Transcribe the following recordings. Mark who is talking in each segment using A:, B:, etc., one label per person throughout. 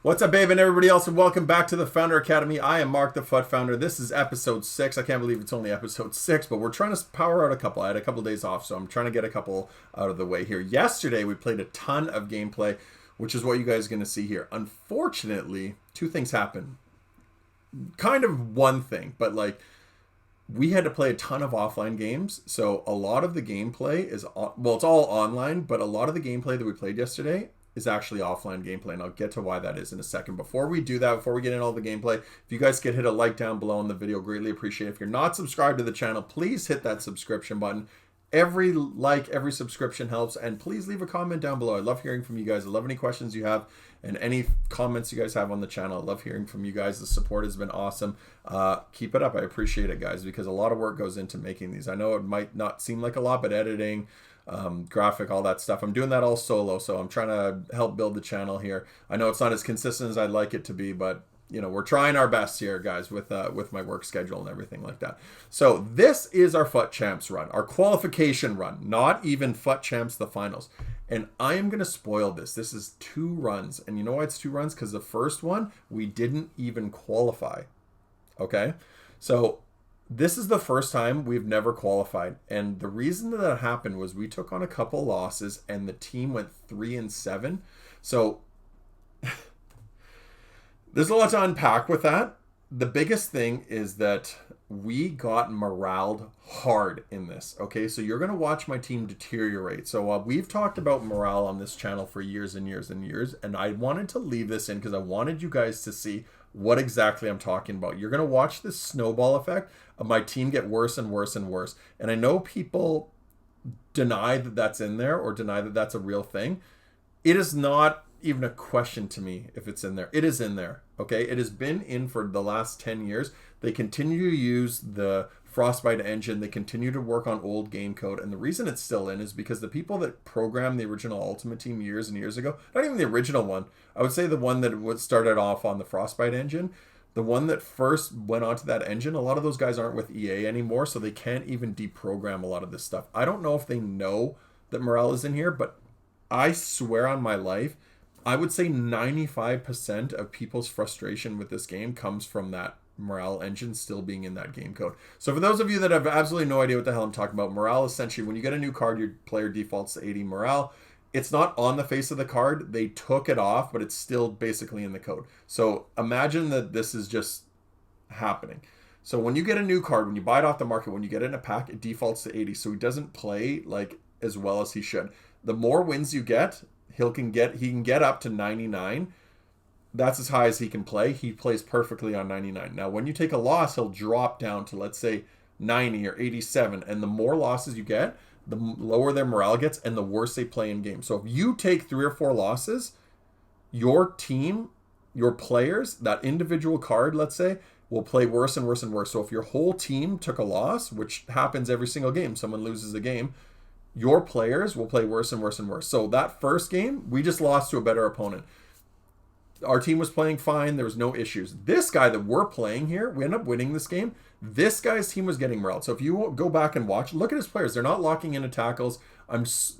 A: What's up, babe, and everybody else, and welcome back to the Founder Academy. I am Mark, the FUT Founder. This is episode 6. I can't believe it's only episode 6, but we're trying to power out a couple. I had a couple days off, so I'm trying to get a couple out of the way here. Yesterday, we played a ton of gameplay, which is what you guys are going to see here. Unfortunately, two things happened. Kind of one thing, but we had to play a ton of offline games, so a lot of the gameplay is, well, it's all online, but a lot of the gameplay that we played yesterday is actually offline gameplay, and I'll get to why that is in a second. Before we do that, before we get into all the gameplay, if you guys could hit a like down below on the video, greatly appreciate it. If you're not subscribed to the channel, please hit that subscription button. Every like, every subscription helps, and please leave a comment down below. I love hearing from you guys. I love any questions you have and any comments you guys have on the channel. I love hearing from you guys. The support has been awesome. Keep it up. I appreciate it, guys, because a lot of work goes into making these. I know it might not seem like a lot, but editing, graphic, all that stuff, I'm doing that all solo, so I'm trying to help build the channel here. I know it's not as consistent as I'd like it to be, but you know, we're trying our best here, guys, with my work schedule and everything like that. So this is our FUT Champs run, our qualification run, not even FUT Champs, the finals. And I am going to spoil this. This is 2 runs. And you know why it's 2 runs? Because the first one, we didn't even qualify. Okay? So this is the first time we've never qualified. And the reason that happened was we took on a couple losses and the team went 3-7. So there's a lot to unpack with that. The biggest thing is that we got moraled hard in this. Okay, so you're going to watch my team deteriorate. So we've talked about morale on this channel for years and years and years, and I wanted to leave this in because I wanted you guys to see what exactly I'm talking about. You're going to watch this snowball effect of my team get worse and worse and worse. And I know people deny that that's in there or deny that that's a real thing. It is not even a question to me if it's in there. It is in there. Okay, it has been in for the last 10 years. They continue to use the Frostbite engine. They continue to work on old game code. And the reason it's still in is because the people that programmed the original Ultimate Team years and years ago, not even the original one, I would say the one that was started off on the Frostbite engine, the one that first went onto that engine, a lot of those guys aren't with EA anymore, so they can't even deprogram a lot of this stuff. I don't know if they know that morale is in here, but I swear on my life, I would say 95% of people's frustration with this game comes from that morale engine still being in that game code. So for those of you that have absolutely no idea what the hell I'm talking about, morale essentially, when you get a new card, your player defaults to 80 morale. It's not on the face of the card. They took it off, but it's still basically in the code. So imagine that this is just happening. So when you get a new card, when you buy it off the market, when you get it in a pack, it defaults to 80. So he doesn't play as well as he should. The more wins you get, he can get up to 99. That's as high as he can play. He plays perfectly on 99. Now, when you take a loss, he'll drop down to, let's say, 90 or 87. And the more losses you get, the lower their morale gets and the worse they play in game. So if you take 3 or 4 losses, your team, your players, that individual card, let's say, will play worse and worse and worse. So if your whole team took a loss, which happens every single game, someone loses a game, your players will play worse and worse and worse. So that first game, we just lost to a better opponent. Our team was playing fine. There was no issues. This guy that we're playing here, we end up winning this game. This guy's team was getting morale. So if you go back and watch, look at his players. They're not locking into tackles.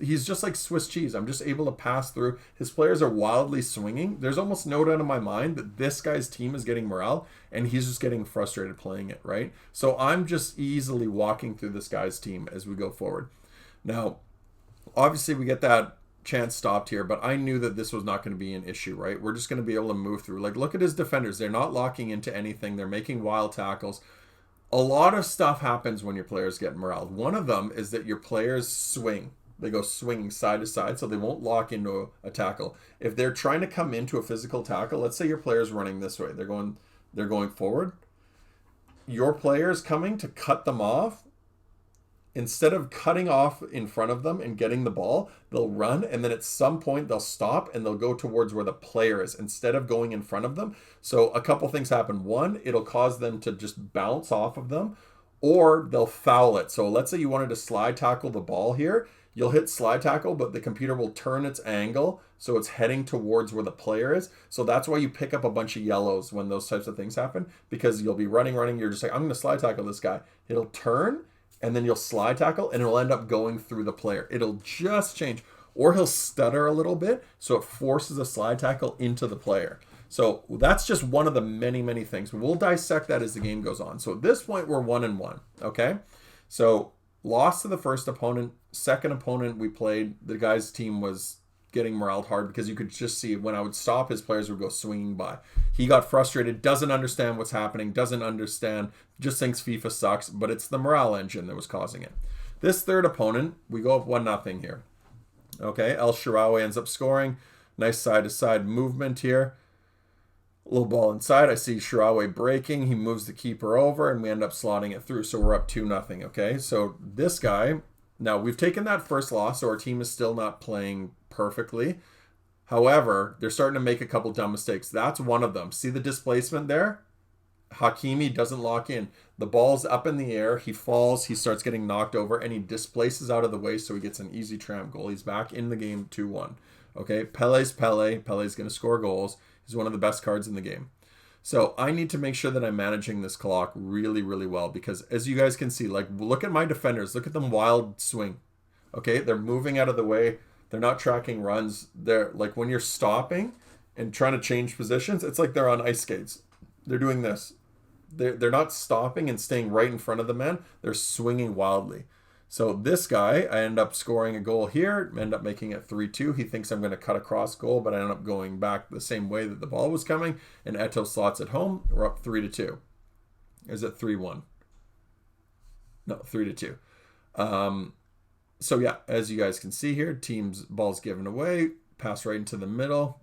A: He's just like Swiss cheese. I'm just able to pass through. His players are wildly swinging. There's almost no doubt in my mind that this guy's team is getting morale, and he's just getting frustrated playing it, right? So I'm just easily walking through this guy's team as we go forward. Now, obviously we get that chance stopped here, but I knew that this was not going to be an issue, right? We're just going to be able to move through. Look at his defenders. They're not locking into anything. They're making wild tackles. A lot of stuff happens when your players get morale. One of them is that your players swing. They go swinging side to side, so they won't lock into a tackle. If they're trying to come into a physical tackle, let's say your player's running this way. They're going forward. Your player's coming to cut them off. Instead of cutting off in front of them and getting the ball, they'll run, and then at some point they'll stop and they'll go towards where the player is instead of going in front of them. So a couple things happen. One, it'll cause them to just bounce off of them, or they'll foul it. So let's say you wanted to slide tackle the ball here. You'll hit slide tackle, but the computer will turn its angle so it's heading towards where the player is. So that's why you pick up a bunch of yellows when those types of things happen, because you'll be running. You're just like, I'm going to slide tackle this guy. It'll turn, and then you'll slide tackle, and it'll end up going through the player. It'll just change. Or he'll stutter a little bit, so it forces a slide tackle into the player. So that's just one of the many, many things. We'll dissect that as the game goes on. So at this point, we're 1-1. Okay. So lost to the first opponent. Second opponent we played, the guy's team was getting morale hard because you could just see when I would stop, his players would go swinging by. He got frustrated, doesn't understand what's happening, doesn't understand, just thinks FIFA sucks, but it's the morale engine that was causing it. This third opponent, we go up 1-0 here. Okay, El Shaarawy ends up scoring. Nice side-to-side movement here. Little ball inside. I see Shaarawy breaking. He moves the keeper over, and we end up slotting it through. So we're up 2-0, okay? So this guy, now we've taken that first loss, so our team is still not playing perfectly. However, they're starting to make a couple dumb mistakes. That's one of them. See the displacement there? Hakimi doesn't lock in. The ball's up in the air. He falls. He starts getting knocked over, and he displaces out of the way, so he gets an easy tramp goal. He's back in the game 2-1. Okay, Pele's Pele. Pele's going to score goals. He's one of the best cards in the game. So I need to make sure that I'm managing this clock really, really well because as you guys can see, like look at my defenders. Look at them wild swing. Okay, they're moving out of the way. They're not tracking runs. They're like when you're stopping and trying to change positions, it's like they're on ice skates. They're doing this. They're not stopping and staying right in front of the man. They're swinging wildly. So this guy, I end up scoring a goal here, end up making it 3-2. He thinks I'm going to cut across goal, but I end up going back the same way that the ball was coming, and Eto'o slots it home. We're up 3-2. Is it 3-1? No, 3-2. So yeah, as you guys can see here, team's ball's given away, pass right into the middle.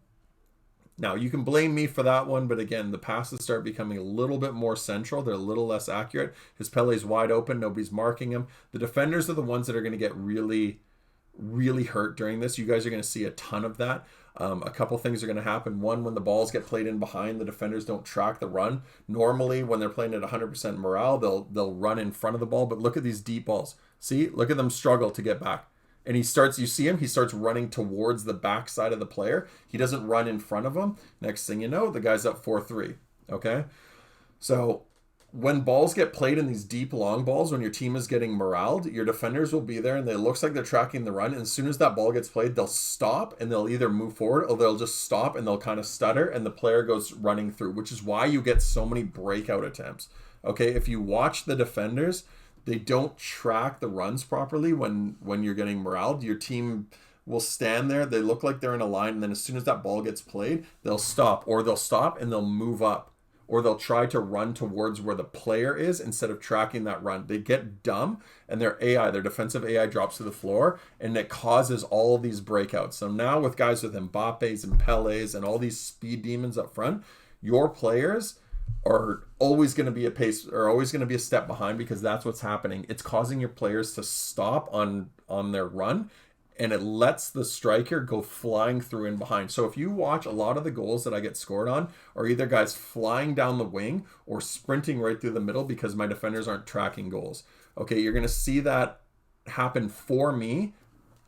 A: Now, you can blame me for that one, but again, the passes start becoming a little bit more central. They're a little less accurate. His Pele's wide open. Nobody's marking him. The defenders are the ones that are going to get really, really hurt during this. You guys are going to see a ton of that. A couple things are going to happen. One, when the balls get played in behind, the defenders don't track the run. Normally, when they're playing at 100% morale, they'll run in front of the ball, but look at these deep balls. See? Look at them struggle to get back. And he starts running towards the backside of the player. He doesn't run in front of him. Next thing you know, the guy's up 4-3. Okay? So when balls get played in these deep long balls, when your team is getting moraled, your defenders will be there and it looks like they're tracking the run. And as soon as that ball gets played, they'll stop and they'll either move forward or they'll just stop and they'll kind of stutter and the player goes running through, which is why you get so many breakout attempts. Okay? If you watch the defenders, they don't track the runs properly when you're getting moraled. Your team will stand there. They look like they're in a line. And then as soon as that ball gets played, they'll stop. Or they'll stop and they'll move up. Or they'll try to run towards where the player is instead of tracking that run. They get dumb and their defensive AI drops to the floor. And it causes all these breakouts. So now with guys with Mbappe's and Pele's and all these speed demons up front, your players are always going to be a step behind because that's what's happening. It's causing your players to stop on their run and it lets the striker go flying through in behind. So if you watch a lot of the goals that I get scored on are either guys flying down the wing or sprinting right through the middle because my defenders aren't tracking goals. Okay, you're going to see that happen for me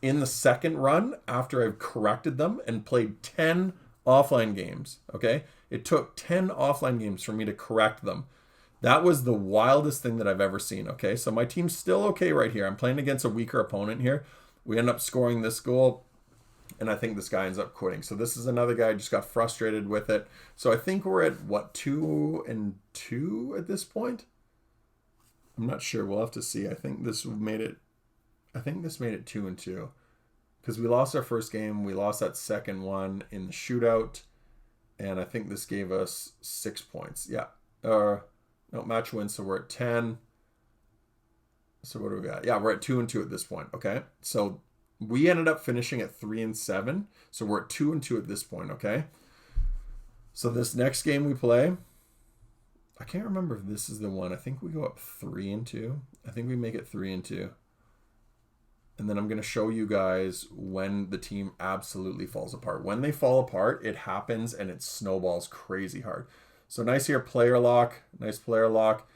A: in the second run after I've corrected them and played 10 offline games. Okay, it took 10 offline games for me to correct them. That was the wildest thing that I've ever seen. Okay, so my team's still okay right here. I'm playing against a weaker opponent here. We end up scoring this goal, and I think this guy ends up quitting. So this is another guy just got frustrated with it. So I think we're at, 2-2 at this point? I'm not sure. We'll have to see. I think this made it 2-2. Because we lost our first game. We lost that second one in the shootout. And I think this gave us 6 points. Yeah. No, match win. So we're at 10. So what do we got? Yeah, we're at 2-2 at this point. Okay. So we ended up finishing at 3-7. So we're at 2-2 at this point. Okay. So this next game we play, I can't remember if this is the one. I think we go up 3-2. I think we make it 3-2. And then I'm going to show you guys when the team absolutely falls apart. When they fall apart, it happens and it snowballs crazy hard. So nice here, player lock. Nice player lock.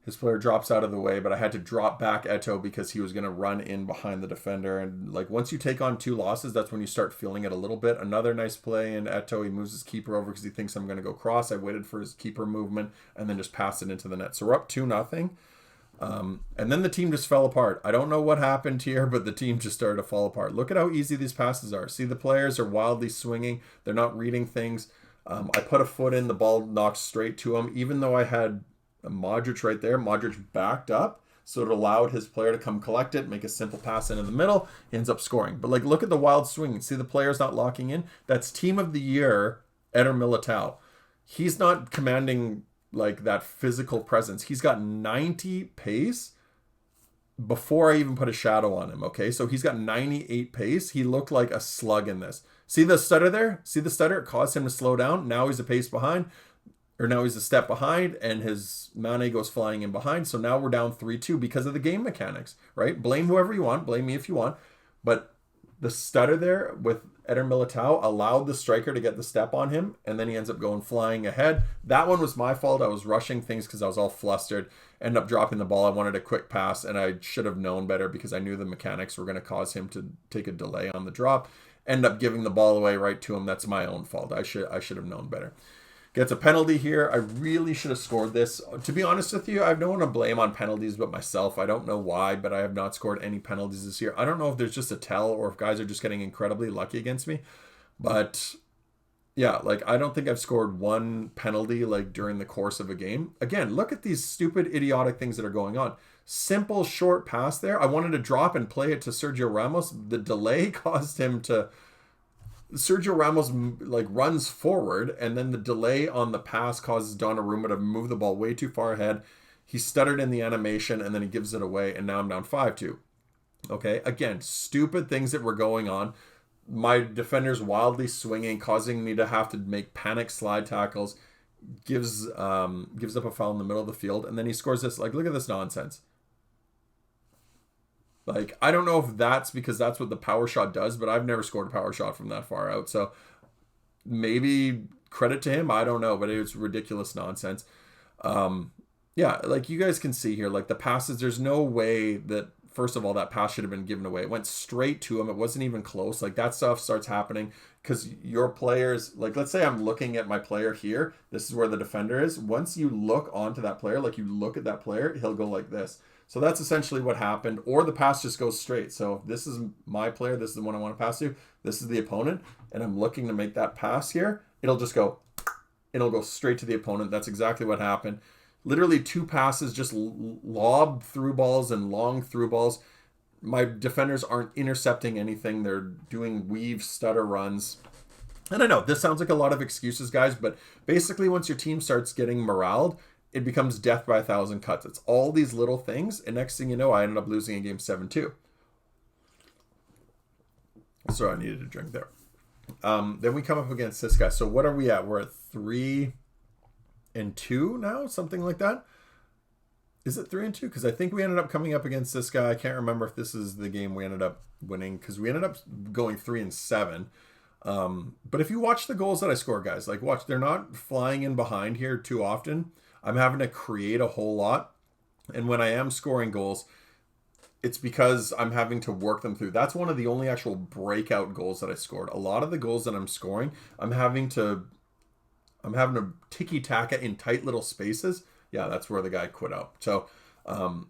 A: His player drops out of the way, but I had to drop back Eto'o because he was going to run in behind the defender. And like once you take on 2 losses, that's when you start feeling it a little bit. Another nice play in Eto'o. He moves his keeper over because he thinks I'm going to go cross. I waited for his keeper movement and then just passed it into the net. So we're up 2-0. And then the team just fell apart. I don't know what happened here, but the team just started to fall apart. Look at how easy these passes are. See, the players are wildly swinging. They're not reading things. I put a foot in, the ball knocked straight to him. Even though I had Modric right there, Modric backed up, so it allowed his player to come collect it, make a simple pass into the middle. He ends up scoring. But like, look at the wild swing. See the player's not locking in? That's team of the year, Eder Militao. He's not commanding like that physical presence. He's got 90 pace before I even put a shadow on him, okay? So he's got 98 pace. He looked like a slug in this. See the stutter there? See the stutter? It caused him to slow down. Now he's a pace behind, or now he's a step behind, and his Mane goes flying in behind. So now we're down 3-2 because of the game mechanics, right? Blame whoever you want. Blame me if you want. But the stutter there with Eder Militao allowed the striker to get the step on him, and then he ends up going flying ahead. That one was my fault. I was rushing things because I was all flustered. Ended up dropping the ball. I wanted a quick pass, and I should have known better because I knew the mechanics were going to cause him to take a delay on the drop. End up giving the ball away right to him. That's my own fault. I should have known better. Gets a penalty here. I really should have scored this. To be honest with you, I have no one to blame on penalties but myself. I don't know why, but I have not scored any penalties this year. I don't know if there's just a tell or if guys are just getting incredibly lucky against me. But yeah, like I don't think I've scored one penalty like during the course of a game. Again, look at these stupid, idiotic things that are going on. Simple, short pass there. I wanted to drop and play it to Sergio Ramos. The delay caused him to... Sergio Ramos like runs forward, and then the delay on the pass causes Donnarumma to move the ball way too far ahead. He stuttered in the animation, and then he gives it away, and now I'm down 5-2. Okay, again, stupid things that were going on. My defender's wildly swinging, causing me to have to make panic slide tackles. Gives up a foul in the middle of the field, and then he scores this. Like, look at this nonsense. Like, I don't know if that's because that's what the power shot does, but I've never scored a power shot from that far out. So maybe credit to him. I don't know, but it's ridiculous nonsense. Yeah, like you guys can see here, like the passes, there's no way that, first of all, that pass should have been given away. It went straight to him. It wasn't even close. Like that stuff starts happening because your players, like let's say I'm looking at my player here. This is where the defender is. Once you look onto that player, like you look at that player, he'll go like this. So that's essentially what happened, or the pass just goes straight. So this is my player. This is the one I want to pass to. This is the opponent, and I'm looking to make that pass here. It'll go straight to the opponent. That's exactly what happened. Literally 2 passes, just lob through balls and long through balls. My defenders aren't intercepting anything. They're doing weave stutter runs. And I know this sounds like a lot of excuses, guys, but basically once your team starts getting moraled, it becomes death by 1,000 cuts. It's all these little things, and next thing you know, I ended up losing a game 7-2. So I needed a drink there. Then we come up against this guy. So what are we at? We're at 3-2 now, something like that. Is it 3-2? Because I think we ended up coming up against this guy. I can't remember if this is the game we ended up winning, because we ended up going 3-7. But if you watch the goals that I score, guys, like watch, they're not flying in behind here too often. I'm having to create a whole lot. And when I am scoring goals, it's because I'm having to work them through. That's one of the only actual breakout goals that I scored. A lot of the goals that I'm scoring, I'm having to ticky-taka in tight little spaces. Yeah, that's where the guy quit out. So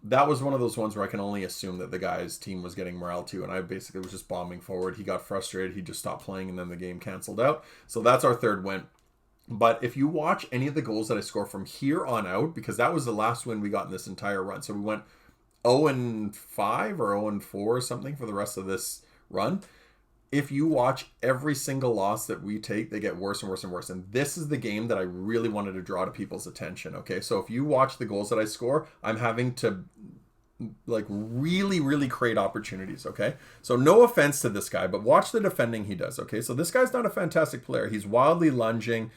A: that was one of those ones where I can only assume that the guy's team was getting morale too. And I basically was just bombing forward. He got frustrated. He just stopped playing, and then the game canceled out. So that's our third win. But if you watch any of the goals that I score from here on out, because that was the last win we got in this entire run. So we went 0-5 or 0-4 or something for the rest of this run. If you watch every single loss that we take, they get worse and worse and worse. And this is the game that I really wanted to draw to people's attention. Okay, so if you watch the goals that I score, I'm having to like really, really create opportunities. Okay, so no offense to this guy, but watch the defending he does. Okay, so this guy's not a fantastic player. He's wildly lunging.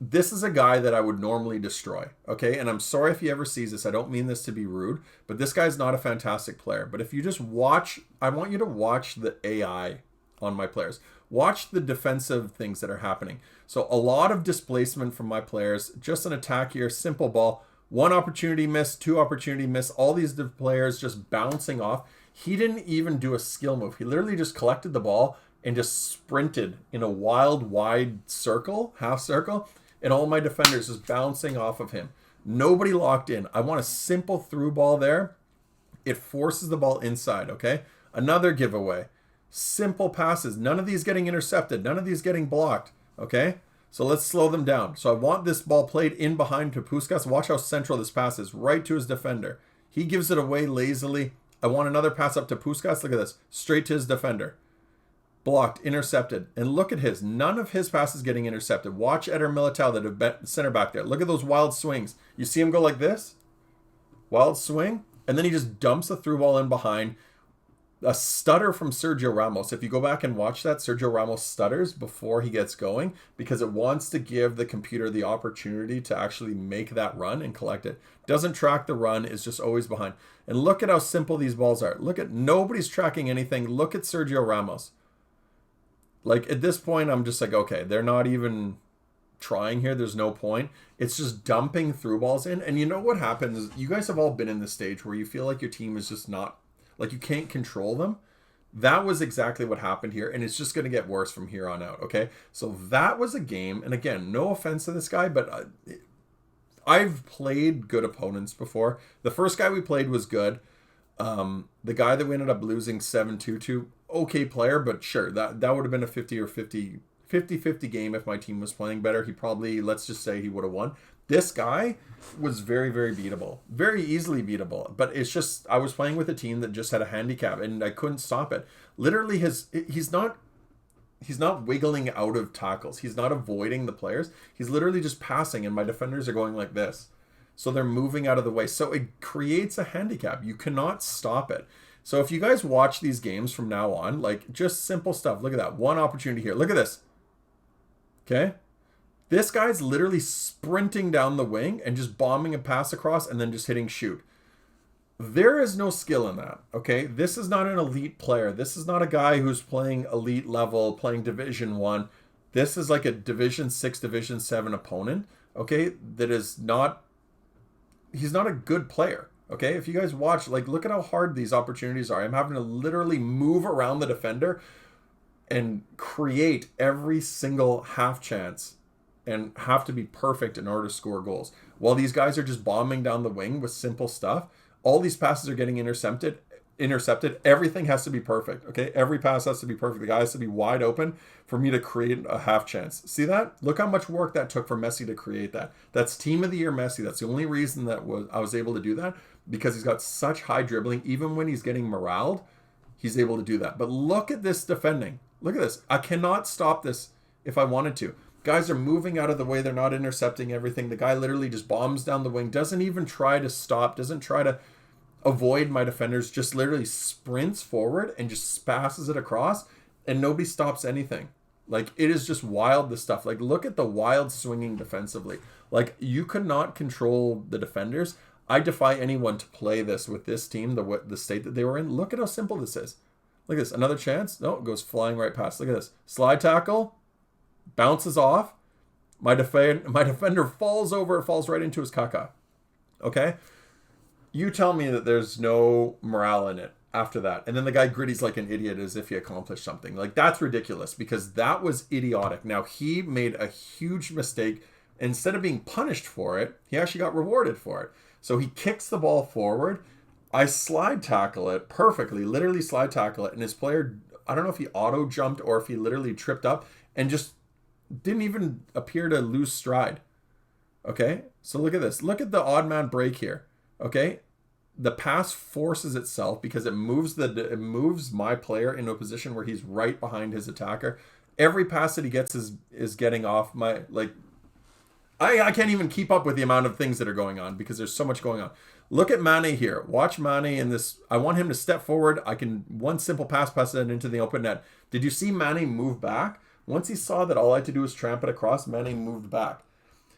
A: This is a guy that I would normally destroy, okay? And I'm sorry if he ever sees this. I don't mean this to be rude, but this guy's not a fantastic player. But if you just watch, I want you to watch the AI on my players. Watch the defensive things that are happening. So a lot of displacement from my players, just an attack here, simple ball, 1 opportunity miss, 2 opportunity miss, all these players just bouncing off. He didn't even do a skill move. He literally just collected the ball and just sprinted in a wild, wide circle, half circle, and all my defenders is bouncing off of him. Nobody locked in. I want a simple through ball there. It forces the ball inside, okay? Another giveaway. Simple passes. None of these getting intercepted. None of these getting blocked, okay? So let's slow them down. So I want this ball played in behind to Puskas. Watch how central this pass is, right to his defender. He gives it away lazily. I want another pass up to Puskas. Look at this. Straight to his defender. Blocked, intercepted. And look at his. None of his passes getting intercepted. Watch Eder Militao, the center back there. Look at those wild swings. You see him go like this? Wild swing. And then he just dumps the through ball in behind. A stutter from Sergio Ramos. If you go back and watch that, Sergio Ramos stutters before he gets going because it wants to give the computer the opportunity to actually make that run and collect it. Doesn't track the run, is just always behind. And look at how simple these balls are. Look at, nobody's tracking anything. Look at Sergio Ramos. Like at this point, I'm just like, okay, they're not even trying here. There's no point. It's just dumping through balls in. And you know what happens is you guys have all been in this stage where you feel like your team is just not, like you can't control them. That was exactly what happened here, and it's just going to get worse from here on out, okay? So that was a game, and again, no offense to this guy, but I've played good opponents before. The first guy we played was good. The guy that we ended up losing 7-2 to, okay player, but sure, that would have been a 50-50 game if my team was playing better. He probably, let's just say he would have won. This guy was very, very beatable. Very easily beatable. But it's just, I was playing with a team that just had a handicap and I couldn't stop it. Literally, he's not wiggling out of tackles. He's not avoiding the players. He's literally just passing and my defenders are going like this. So they're moving out of the way. So it creates a handicap. You cannot stop it. So if you guys watch these games from now on, like just simple stuff. Look at that. One opportunity here. Look at this. Okay. This guy's literally sprinting down the wing and just bombing a pass across and then just hitting shoot. There is no skill in that, okay? This is not an elite player. This is not a guy who's playing elite level, playing Division 1. This is like a Division 6, Division 7 opponent, okay? That is not, he's not a good player, okay? If you guys watch, like look at how hard these opportunities are. I'm having to literally move around the defender and create every single half chance and have to be perfect in order to score goals. While these guys are just bombing down the wing with simple stuff, all these passes are getting intercepted. Everything has to be perfect, okay? Every pass has to be perfect. The guy has to be wide open for me to create a half chance. See that? Look how much work that took for Messi to create that. That's Team of the Year Messi. That's the only reason that I was able to do that, because he's got such high dribbling. Even when he's getting moraled, he's able to do that. But look at this defending. Look at this. I cannot stop this if I wanted to. Guys are moving out of the way. They're not intercepting everything. The guy literally just bombs down the wing. Doesn't even try to stop. Doesn't try to avoid my defenders. Just literally sprints forward and just passes it across. And nobody stops anything. Like, it is just wild, the stuff. Like, look at the wild swinging defensively. Like, you could not control the defenders. I defy anyone to play this with this team, the state that they were in. Look at how simple this is. Look at this. Another chance. No, it goes flying right past. Look at this. Slide tackle. Bounces off. My defender falls over. It falls right into his caca. Okay? You tell me that there's no morale in it after that. And then the guy gritties like an idiot as if he accomplished something. Like, that's ridiculous because that was idiotic. Now, he made a huge mistake. Instead of being punished for it, he actually got rewarded for it. So he kicks the ball forward. I slide tackle it perfectly, literally slide tackle it. And his player, I don't know if he auto jumped or if he literally tripped up and just didn't even appear to lose stride. Okay, so look at this. Look at the odd man break here. Okay, the pass forces itself because it moves my player into a position where he's right behind his attacker. Every pass that he gets is getting off my, like, I can't even keep up with the amount of things that are going on because there's so much going on. Look at Mane here. Watch Mane in this. I want him to step forward. I can one simple pass it into the open net. Did you see Mane move back? Once he saw that all I had to do was tramp it across, Mane moved back.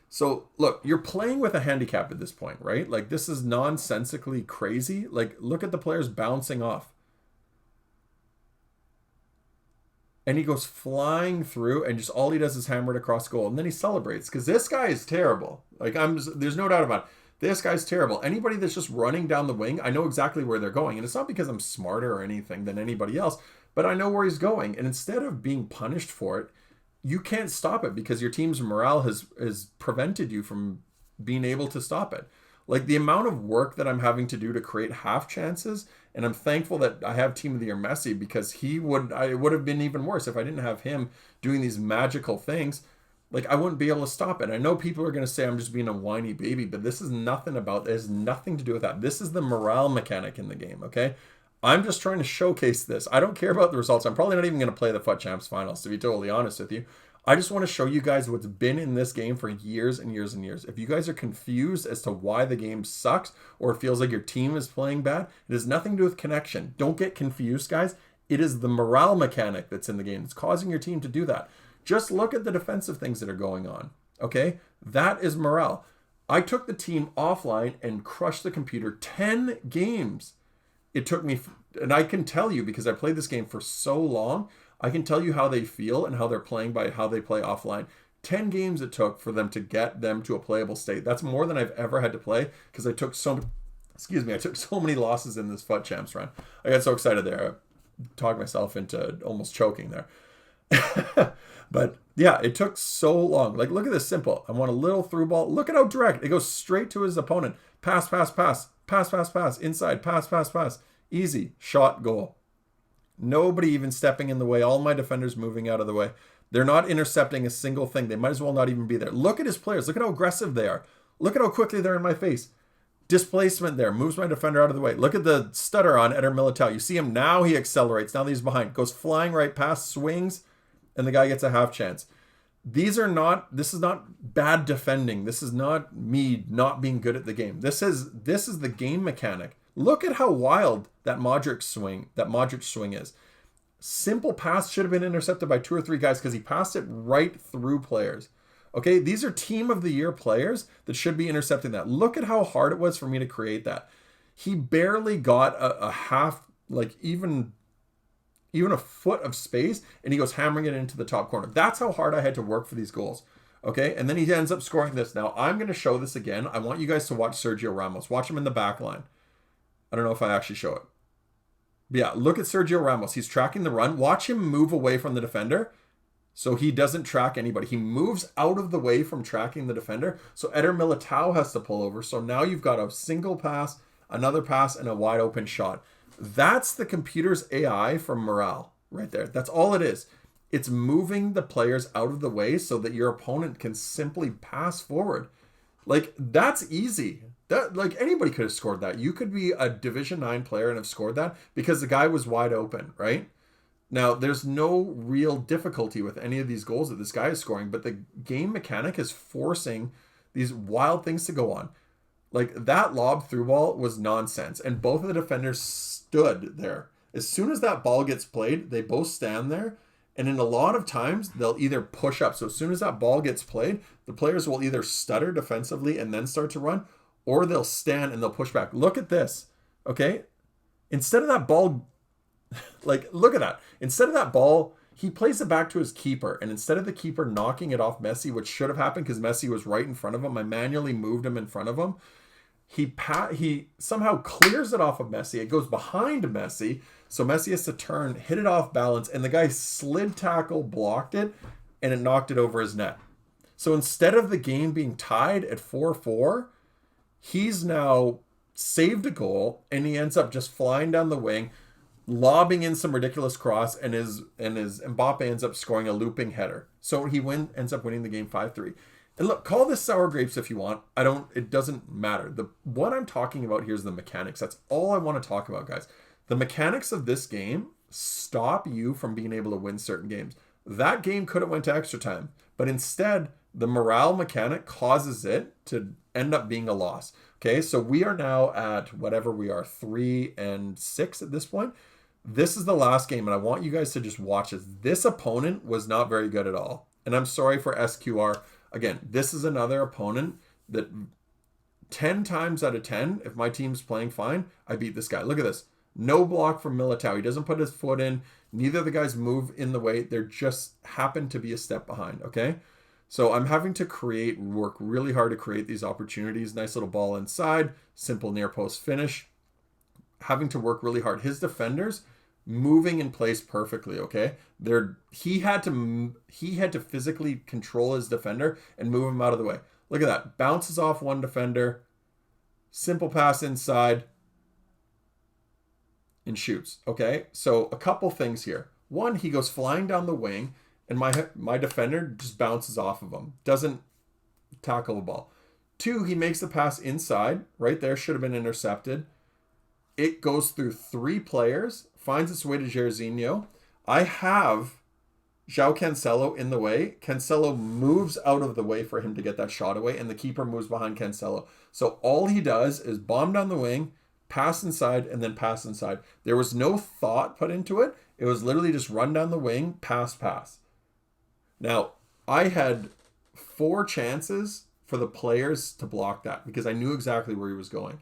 A: So, look, you're playing with a handicap at this point, right? Like, this is nonsensically crazy. Like, look at the players bouncing off. And he goes flying through, and just all he does is hammer it across goal. And then he celebrates, because this guy is terrible. Like, there's no doubt about it. This guy's terrible. Anybody that's just running down the wing, I know exactly where they're going. And it's not because I'm smarter or anything than anybody else, but I know where he's going. And instead of being punished for it, you can't stop it because your team's morale has prevented you from being able to stop it. Like, the amount of work that I'm having to do to create half chances, and I'm thankful that I have Team of the Year Messi because it would have been even worse if I didn't have him doing these magical things. like I wouldn't be able to stop it. I know people are going to say I'm just being a whiny baby, but this is nothing about, there's nothing to do with that. This is the morale mechanic in the game, okay? I'm just trying to showcase this. I don't care about the results. I'm probably not even going to play the FUT Champs finals, to be totally honest with you. I just want to show you guys what's been in this game for years and years and years. If you guys are confused as to why the game sucks or it feels like your team is playing bad, it has nothing to do with connection. Don't get confused, guys. It is the morale mechanic that's in the game. It's causing your team to do that. Just look at the defensive things that are going on, okay? That is morale. I took the team offline and crushed the computer 10 games. It took me, and I can tell you because I played this game for so long, I can tell you how they feel and how they're playing by how they play offline. 10 games it took for them to get them to a playable state. That's more than I've ever had to play because I took so many losses in this FUT Champs run. I got so excited there. I talked myself into almost choking there. But yeah, it took so long. Like, look at this simple. I want a little through ball. Look at how direct. It goes straight to his opponent. Pass, pass, pass. Pass, pass, pass. Inside. Pass, pass, pass. Easy. Shot, goal. Nobody even stepping in the way. All my defenders moving out of the way. They're not intercepting a single thing. They might as well not even be there. Look at his players. Look at how aggressive they are. Look at how quickly they're in my face. Displacement there. Moves my defender out of the way. Look at the stutter on Eto'o Militao. You see him now. He accelerates. Now that he's behind. Goes flying right past. Swings. And the guy gets a half chance. This is not bad defending. This is not me not being good at the game. This is the game mechanic. Look at how wild that Modric swing is. Simple pass should have been intercepted by 2 or 3 guys because he passed it right through players. Okay, these are team of the year players that should be intercepting that. Look at how hard it was for me to create that. He barely got a half, like even a foot of space, and he goes hammering it into the top corner. That's how hard I had to work for these goals. Okay, and then he ends up scoring this. Now, I'm going to show this again. I want you guys to watch Sergio Ramos. Watch him in the back line. I don't know if I actually show it. But yeah, look at Sergio Ramos. He's tracking the run. Watch him move away from the defender so he doesn't track anybody. He moves out of the way from tracking the defender. So Eto'o Militao has to pull over. So now you've got a single pass, another pass, and a wide open shot. That's the computer's AI for morale right there. That's all it is. It's moving the players out of the way so that your opponent can simply pass forward. Like, that's easy. That, like, anybody could have scored that. You could be a Division 9 player and have scored that because the guy was wide open, right? Now, there's no real difficulty with any of these goals that this guy is scoring, but the game mechanic is forcing these wild things to go on. Like, that lob through ball was nonsense, and both of the defenders stood there. As soon as that ball gets played, they both stand there, and in a lot of times, they'll either push up. So as soon as that ball gets played, the players will either stutter defensively and then start to run, or they'll stand and they'll push back. Look at this, okay? Instead of that ball, like, look at that. Instead of that ball, he plays it back to his keeper, and instead of the keeper knocking it off Messi, which should have happened because Messi was right in front of him, I manually moved him in front of him. He somehow clears it off of Messi. It goes behind Messi, so Messi has to turn, hit it off balance, and the guy slid tackle, blocked it, and it knocked it over his net. So instead of the game being tied at 4-4, he's now saved a goal, and he ends up just flying down the wing, lobbing in some ridiculous cross, and his Mbappe ends up scoring a looping header. So he ends up winning the game 5-3. And look, call this sour grapes if you want. It doesn't matter. What I'm talking about here is the mechanics. That's all I want to talk about, guys. The mechanics of this game stop you from being able to win certain games. That game could have went to extra time, but instead, the morale mechanic causes it to end up being a loss. Okay, so we are now at whatever we are, 3-6 at this point. This is the last game, and I want you guys to just watch this. This opponent was not very good at all. And I'm sorry for SQR. Again, this is another opponent that 10 times out of 10, if my team's playing fine, I beat this guy. Look at this. No block from Militao. He doesn't put his foot in. Neither of the guys move in the way. They just happen to be a step behind, okay? So I'm having to work really hard to create these opportunities. Nice little ball inside. Simple near post finish. Having to work really hard. His defenders moving in place perfectly, okay? He had to physically control his defender and move him out of the way. Look at that. Bounces off one defender. Simple pass inside. And shoots, okay? So a couple things here. One, he goes flying down the wing and my defender just bounces off of him. Doesn't tackle the ball. 2, he makes the pass inside. Right there, should have been intercepted. It goes through 3 players, finds its way to Jairzinho. I have João Cancelo in the way. Cancelo moves out of the way for him to get that shot away, and the keeper moves behind Cancelo. So all he does is bomb down the wing, pass inside, and then pass inside. There was no thought put into it. It was literally just run down the wing, pass. Now, I had 4 chances for the players to block that because I knew exactly where he was going.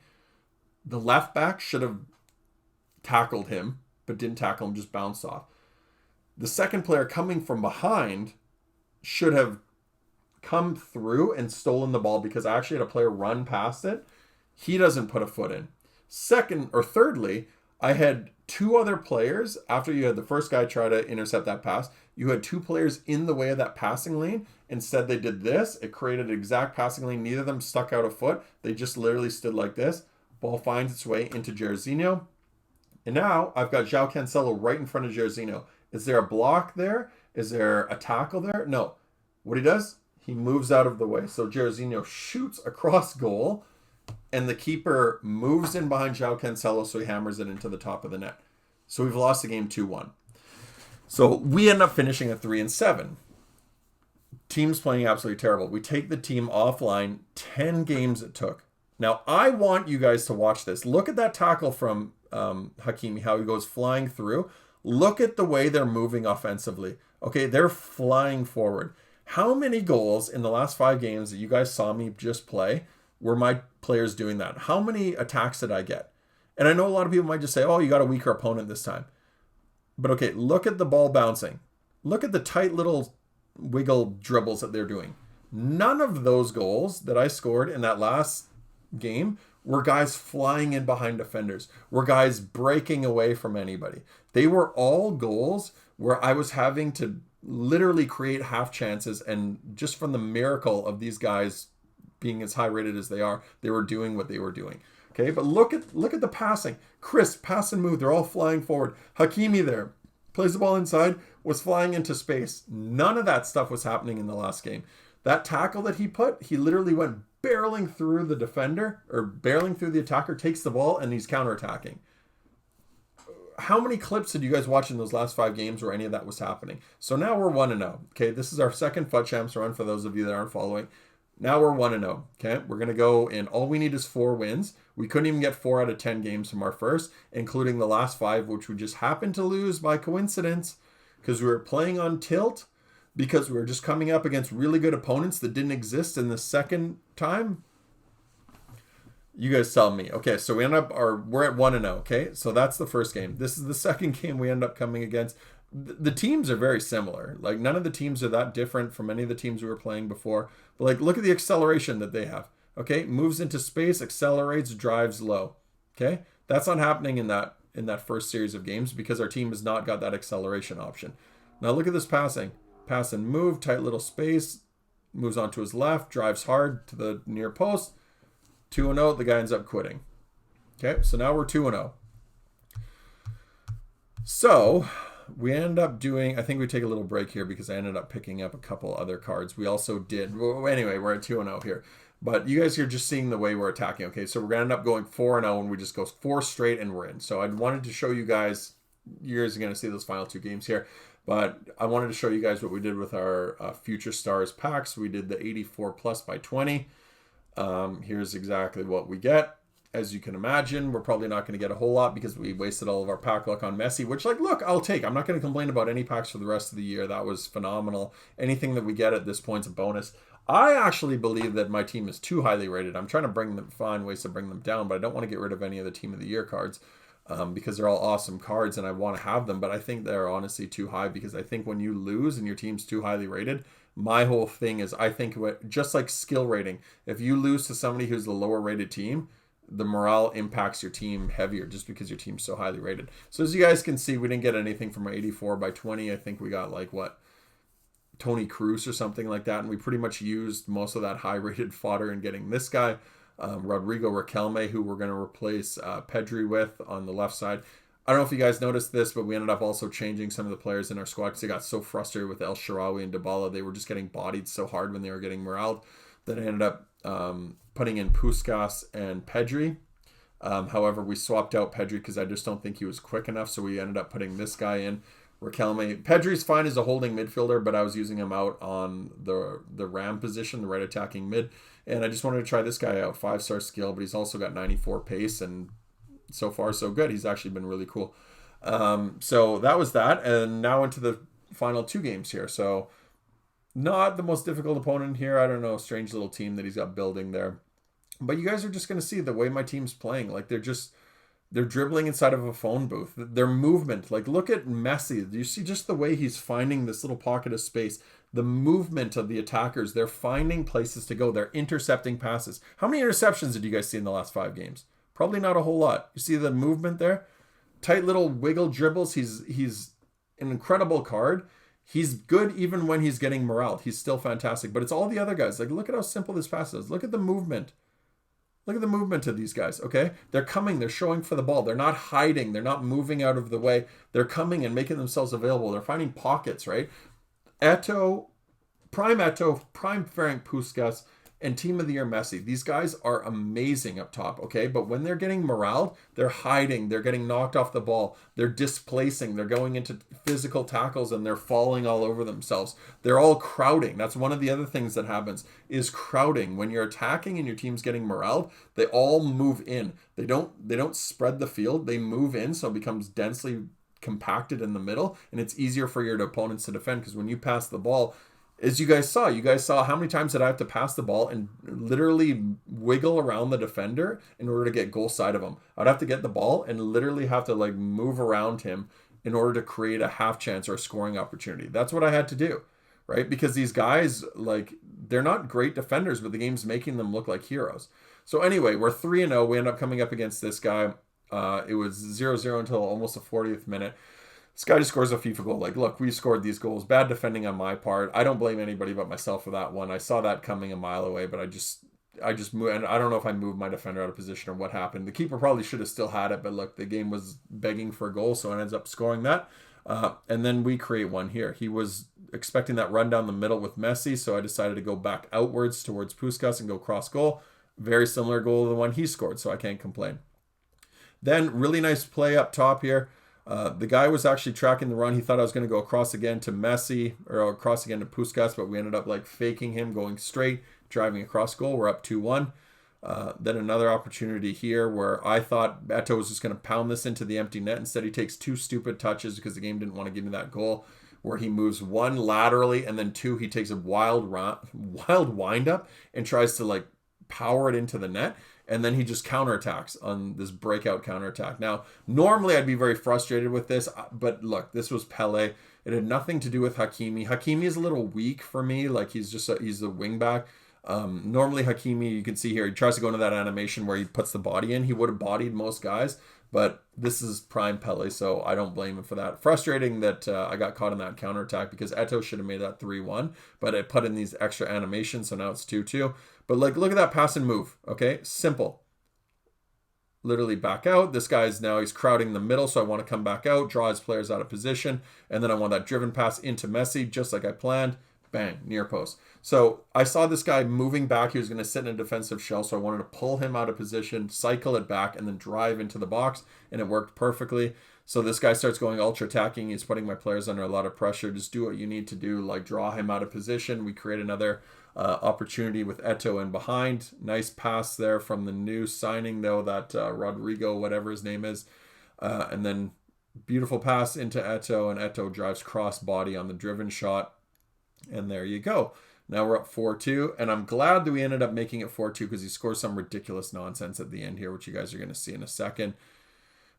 A: The left back should have tackled him, but didn't tackle him, just bounced off. The second player coming from behind should have come through and stolen the ball because I actually had a player run past it. He doesn't put a foot in. Thirdly, I had 2 other players. After you had the first guy try to intercept that pass, you had 2 players in the way of that passing lane. Instead, they did this. It created an exact passing lane. Neither of them stuck out a foot. They just literally stood like this. Ball finds its way into Jairzinho. And now I've got João Cancelo right in front of Jairzinho. Is there a block there? Is there a tackle there? No. What he does, he moves out of the way. So Jairzinho shoots across goal, and the keeper moves in behind João Cancelo, so he hammers it into the top of the net. So we've lost the game 2-1. So we end up finishing at 3-7. Team's playing absolutely terrible. We take the team offline. 10 games it took. Now, I want you guys to watch this. Look at that tackle from Hakimi, how he goes flying through. Look at the way they're moving offensively. Okay, they're flying forward. How many goals in the last 5 games that you guys saw me just play were my players doing that? How many attacks did I get? And I know a lot of people might just say, oh, you got a weaker opponent this time. But okay, look at the ball bouncing. Look at the tight little wiggle dribbles that they're doing. None of those goals that I scored in that last game were guys flying in behind defenders, were guys breaking away from anybody. They were all goals where I was having to literally create half chances, and just from the miracle of these guys being as high rated as they are, they were doing what they were doing. Okay, but look at the passing. Crisp, pass and move. They're all flying forward. Hakimi there plays the ball inside, was flying into space. None of that stuff was happening in the last game. That tackle that he literally went barreling through the defender, or barreling through the attacker, takes the ball, and he's counterattacking. How many clips did you guys watch in those last 5 games where any of that was happening? So now we're 1-0. Okay, this is our second FUT Champs run for those of you that aren't following. Now we're 1-0. Okay, we're going to go in. All we need is 4 wins. We couldn't even get 4 out of 10 games from our first, including the last 5, which we just happened to lose by coincidence because we were playing on tilt, because we were just coming up against really good opponents that didn't exist in the second time. You guys tell me. Okay, so we're at 1-0, okay? So that's the first game. This is the second game we end up coming against. The teams are very similar. Like, none of the teams are that different from any of the teams we were playing before. But, like, look at the acceleration that they have. Okay, moves into space, accelerates, drives low. Okay, that's not happening in that first series of games because our team has not got that acceleration option. Now look at this passing. Pass and move, tight little space, moves onto his left, drives hard to the near post. 2-0, the guy ends up quitting. Okay, so now we're 2-0. So we end up doing, I think we take a little break here because I ended up picking up a couple other cards. We also did, well, anyway, we're at 2-0 here. But you guys are just seeing the way we're attacking. Okay, so we're going to end up going 4-0 and we just go 4 straight and we're in. So I wanted to show you guys, you guys are going to see those final 2 games here. But I wanted to show you guys what we did with our Future Stars packs. We did the 84 plus by 20. Here's exactly what we get. As you can imagine, we're probably not going to get a whole lot because we wasted all of our pack luck on Messi, which, like, look, I'll take. I'm not going to complain about any packs for the rest of the year. That was phenomenal. Anything that we get at this point is a bonus. I actually believe that my team is too highly rated. I'm trying to find ways to bring them down, but I don't want to get rid of any of the Team of the Year cards. Because they're all awesome cards and I want to have them, but I think they're honestly too high because I think when you lose and your team's too highly rated, my whole thing is I think just like skill rating, if you lose to somebody who's the lower rated team, the morale impacts your team heavier just because your team's so highly rated. So as you guys can see, we didn't get anything from our 84 by 20. I think we got like Tony Cruz or something like that, and we pretty much used most of that high rated fodder in getting this guy. Rodrigo Riquelme, who we're going to replace Pedri with on the left side. I don't know if you guys noticed this, but we ended up also changing some of the players in our squad because they got so frustrated with El Shaarawy and Dybala. They were just getting bodied so hard when they were getting morale that I ended up putting in Puskás and Pedri. However, we swapped out Pedri because I just don't think he was quick enough, so we ended up putting this guy in. Riquelme. Pedri's fine as a holding midfielder, but I was using him out on the ram position, the right attacking mid, and I just wanted to try this guy out. 5-star skill, but he's also got 94 pace, and so far so good. He's actually been really cool. So that was that, and now into the final 2 games here. So not the most difficult opponent here. I don't know, strange little team that he's got building there. But you guys are just going to see the way my team's playing. Like, they're dribbling inside of a phone booth. Their movement, like, look at Messi. Do you see just the way he's finding this little pocket of space? The movement of the attackers, they're finding places to go. They're intercepting passes. How many interceptions did you guys see in the last 5 games? Probably not a whole lot. You see the movement there? Tight little wiggle dribbles. He's an incredible card. He's good even when he's getting morale. He's still fantastic. But it's all the other guys. Like, look at how simple this pass is. Look at the movement. Look at the movement of these guys, okay? They're coming, they're showing for the ball. They're not hiding, they're not moving out of the way. They're coming and making themselves available. They're finding pockets, right? Eto'o, prime Ferenc Puskás, and Team of the Year Messi. These guys are amazing up top, okay? But when they're getting morale, they're hiding, they're getting knocked off the ball, they're displacing, they're going into physical tackles, and they're falling all over themselves. They're all crowding. That's one of the other things that happens, is crowding. When you're attacking and your team's getting morale, they all move in. They don't spread the field, they move in, so it becomes densely compacted in the middle, and it's easier for your opponents to defend, because when you pass the ball, as you guys saw how many times did I have to pass the ball and literally wiggle around the defender in order to get goal side of him. I'd have to get the ball and literally have to like move around him in order to create a half chance or a scoring opportunity. That's what I had to do, right? Because these guys, like, they're not great defenders, but the game's making them look like heroes. So anyway, we're 3-0. We end up coming up against this guy. It was 0-0 until almost the 40th minute. This guy just scores a FIFA goal. Like, look, we scored these goals. Bad defending on my part. I don't blame anybody but myself for that one. I saw that coming a mile away, but I just moved, and I don't know if I moved my defender out of position or what happened. The keeper probably should have still had it, but look, the game was begging for a goal, so it ends up scoring that. And then we create one here. He was expecting that run down the middle with Messi, so I decided to go back outwards towards Puskás and go cross goal. Very similar goal to the one he scored, so I can't complain. Then, really nice play up top here. The guy was actually tracking the run. He thought I was going to go across again to Messi or across again to Puskás, but we ended up like faking him, going straight, driving across goal. We're up 2-1. Then another opportunity here where I thought Eto'o was just going to pound this into the empty net. Instead, he takes 2 stupid touches because the game didn't want to give me that goal, where he moves 1 laterally and then 2, he takes a wild wind up and tries to like power it into the net. And then he just counterattacks on this breakout counterattack. Now, normally I'd be very frustrated with this, but look, this was Pele. It had nothing to do with Hakimi. Hakimi is a little weak for me. Like, he's the wing back. Normally Hakimi, you can see here, he tries to go into that animation where he puts the body in. He would have bodied most guys, but this is prime Pele, so I don't blame him for that. Frustrating that I got caught in that counterattack, because Eto'o should have made that 3-1, but I put in these extra animations, so now it's 2-2. But like, look at that pass and move, okay? Simple. Literally back out. This guy's now, he's crowding the middle, so I want to come back out, draw his players out of position, and then I want that driven pass into Messi, just like I planned. Bang, near post. So I saw this guy moving back. He was going to sit in a defensive shell, so I wanted to pull him out of position, cycle it back, and then drive into the box, and it worked perfectly. So this guy starts going ultra attacking. He's putting my players under a lot of pressure. Just do what you need to do, like draw him out of position. We create another opportunity with Eto'o in behind. Nice pass there from the new signing, though, that Rodrigo, whatever his name is. And then beautiful pass into Eto'o, and Eto'o drives cross body on the driven shot. And there you go. Now we're up 4-2, and I'm glad that we ended up making it 4-2, because he scores some ridiculous nonsense at the end here, which you guys are going to see in a second,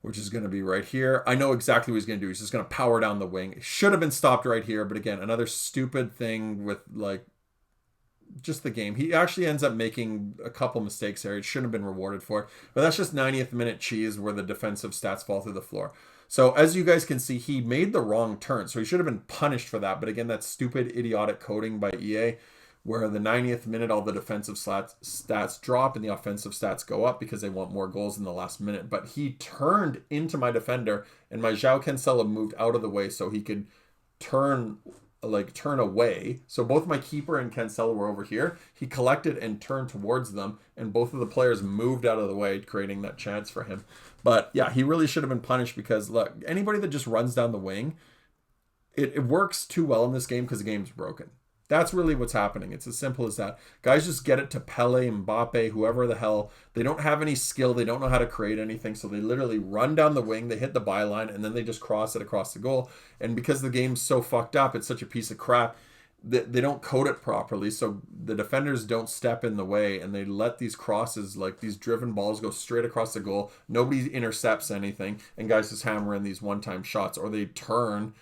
A: which is going to be right here. I know exactly what he's going to do. He's just going to power down the wing. It should have been stopped right here, but again, another stupid thing with like just the game. He actually ends up making a couple mistakes there. He shouldn't have been rewarded for it, but that's just 90th minute cheese where the defensive stats fall through the floor. So as you guys can see, he made the wrong turn. So he should have been punished for that. But again, that's stupid, idiotic coding by EA, where the 90th minute all the defensive stats drop and the offensive stats go up because they want more goals in the last minute. But he turned into my defender, and my João Cancelo moved out of the way so he could turn away. So both my keeper and Cancelo were over here. He collected and turned towards them, and both of the players moved out of the way, creating that chance for him. But yeah, he really should have been punished because look, anybody that just runs down the wing, it works too well in this game because the game's broken. That's really what's happening. It's as simple as that. Guys just get it to Pele, Mbappe, whoever the hell. They don't have any skill. They don't know how to create anything. So they literally run down the wing. They hit the byline, and then they just cross it across the goal. And because the game's so fucked up, it's such a piece of crap, they don't code it properly. So the defenders don't step in the way, and they let these crosses, like these driven balls, go straight across the goal. Nobody intercepts anything, and guys just hammer in these one-time shots. Or they turn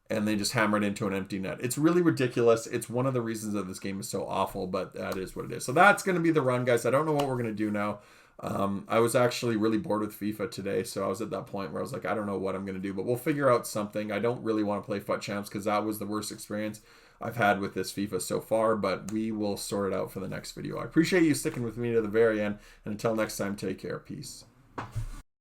A: and they just hammer it into an empty net. It's really ridiculous. It's one of the reasons that this game is so awful, but that is what it is. So that's going to be the run, guys. I don't know what we're going to do now. I was actually really bored with FIFA today, so I was at that point where I was like, I don't know what I'm going to do, but we'll figure out something. I don't really want to play FUT Champs because that was the worst experience I've had with this FIFA so far, but we will sort it out for the next video. I appreciate you sticking with me to the very end, and until next time, take care. Peace.